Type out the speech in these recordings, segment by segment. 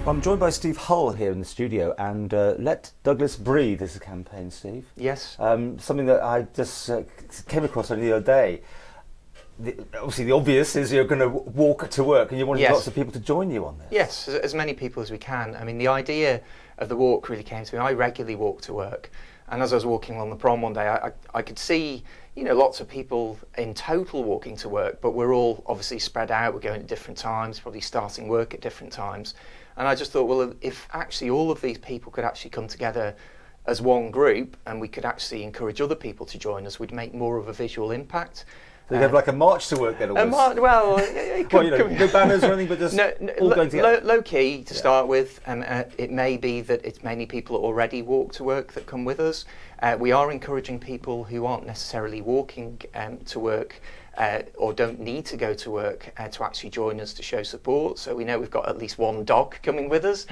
I'm joined by Steve Hull here in the studio, and Let Douglas Breathe is a campaign, Steve. Yes. Something that I just came across only the other day. Obviously, the obvious is you're going to walk to work, and you want lots of people to join you on this. Yes, as many people as we can. I mean, the idea of the walk really came to me. I regularly walk to work, and as I was walking along the prom one day, I could see, you know, lots of people in total walking to work, but we're all obviously spread out. We're going at different times, probably starting work at different times. And I just thought, well, if actually all of these people could actually come together as one group, and we could actually encourage other people to join us, we'd make more of a visual impact. So you have like a march to work then? No banners or anything, but just all going together? Low key to start with. It may be that it's mainly people that already walk to work that come with us. We are encouraging people who aren't necessarily walking to work or don't need to go to work to actually join us to show support. So we know we've got at least one dog coming with us.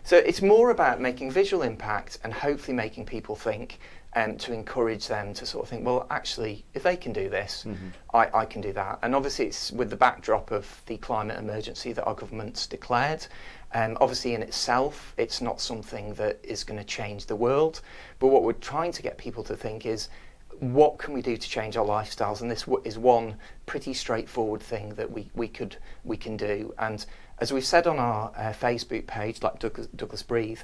So it's more about making visual impact and hopefully making people think, to encourage them to sort of think, well, actually, if they can do this, I can do that. And obviously it's with the backdrop of the climate emergency that our government's declared. Obviously in itself, it's not something that is going to change the world. But what we're trying to get people to think is, what can we do to change our lifestyles? And this is one pretty straightforward thing that we can do. And as we've said on our Facebook page, like Douglas Breathe,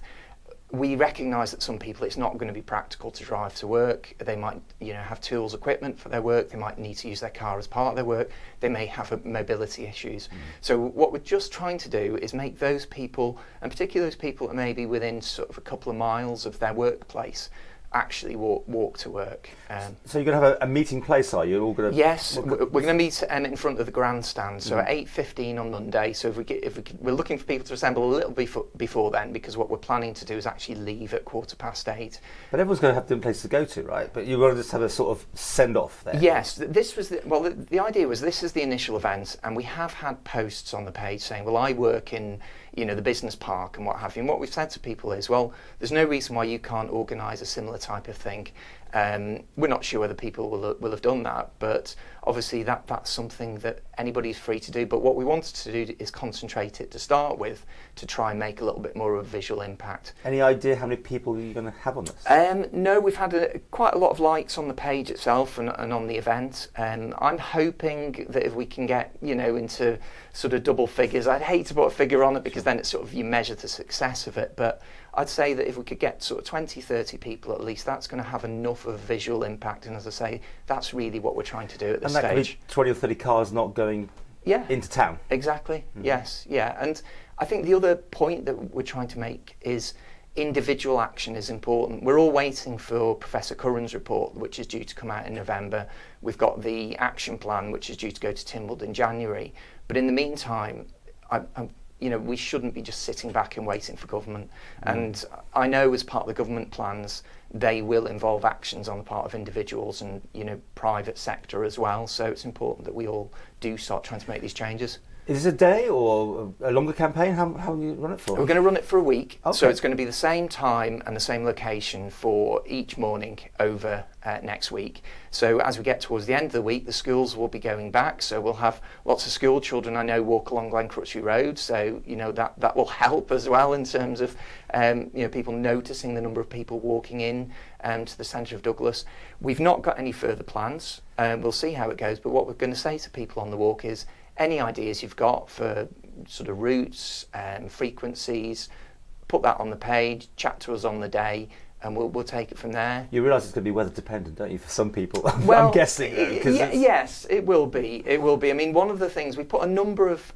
we recognise that some people it's not going to be practical to drive to work. They might, have tools, equipment for their work. They might need to use their car as part of their work. They may have mobility issues. So what we're just trying to do is make those people, and particularly those people that may be within sort of a couple of miles of their workplace, actually walk to work. So you're going to have a meeting place, are you? All going to yes, we're going to meet in front of the grandstand. So at 8:15 on Monday. So we're looking for people to assemble a little before then, because what we're planning to do is actually leave at 8:15. But everyone's going to have a different place to go to, right? But you want to just have a sort of send off there. Yes, this was the idea was this is the initial event, and we have had posts on the page saying, well, I work in the business park and what have you. And what we've said to people is, well, there's no reason why you can't organise a similar type of thing. We're not sure whether people will have done that, but obviously that's something that anybody's free to do. But what we wanted to do is concentrate it to start with, to try and make a little bit more of a visual impact. Any idea how many people you're going to have on this? No, we've had quite a lot of likes on the page itself and on the event. I'm hoping that if we can get into sort of double figures, I'd hate to put a figure on it because then it's sort of you measure the success of it, but I'd say that if we could get sort of 20, 30 people at least, that's going to have enough of a visual impact. And as I say, that's really what we're trying to do at this stage. And that could be 20 or 30 cars not going into town. Exactly, yes, yeah. And I think the other point that we're trying to make is individual action is important. We're all waiting for Professor Curran's report, which is due to come out in November. We've got the action plan, which is due to go to Tynwald in January. But in the meantime, we shouldn't be just sitting back and waiting for government. And I know as part of the government plans, they will involve actions on the part of individuals and, private sector as well. So it's important that we all do start trying to make these changes. Is this a day or a longer campaign? How will you run it for? We're going to run it for a week. Okay. So it's going to be the same time and the same location for each morning over next week. So as we get towards the end of the week, the schools will be going back. So we'll have lots of school children I know walk along Glen Crutchley Road. So, that will help as well in terms of, people noticing the number of people walking in to the centre of Douglas. We've not got any further plans. We'll see how it goes. But what we're going to say to people on the walk is, any ideas you've got for sort of routes and frequencies, put that on the page, chat to us on the day, and we'll take it from there. You realise it's going to be weather dependent, don't you, for some people? Well, I'm guessing. Yes, it will be. It will be. I mean, one of the things, we put a number of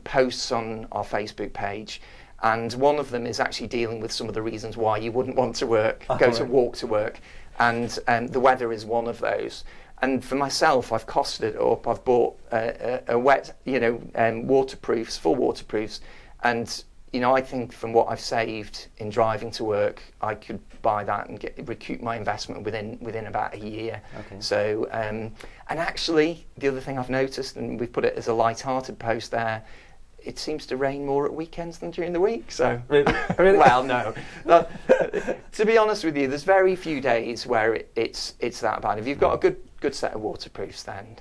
posts on our Facebook page, and one of them is actually dealing with some of the reasons why you wouldn't want to walk to work, and the weather is one of those. And for myself, I've costed it up. I've bought a wet, waterproofs, full waterproofs, and I think from what I've saved in driving to work, I could buy that and recoup my investment within about a year. Okay. So, and actually, the other thing I've noticed, and we've put it as a light-hearted post there, it seems to rain more at weekends than during the week. So, really? Well, no. To be honest with you, there's very few days where it's that bad. If you've got a good good set of waterproofs then.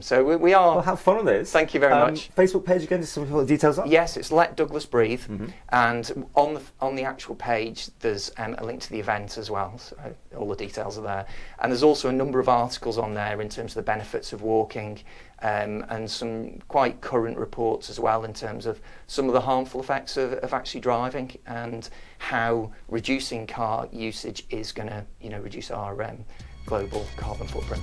So we are... Well, have fun with this. Thank you very much. Facebook page again, just some of the details on? Yes, it's Let Douglas Breathe, and on the actual page there's a link to the event as well, so all the details are there. And there's also a number of articles on there in terms of the benefits of walking, and some quite current reports as well in terms of some of the harmful effects of actually driving, and how reducing car usage is going to reduce our global carbon footprint.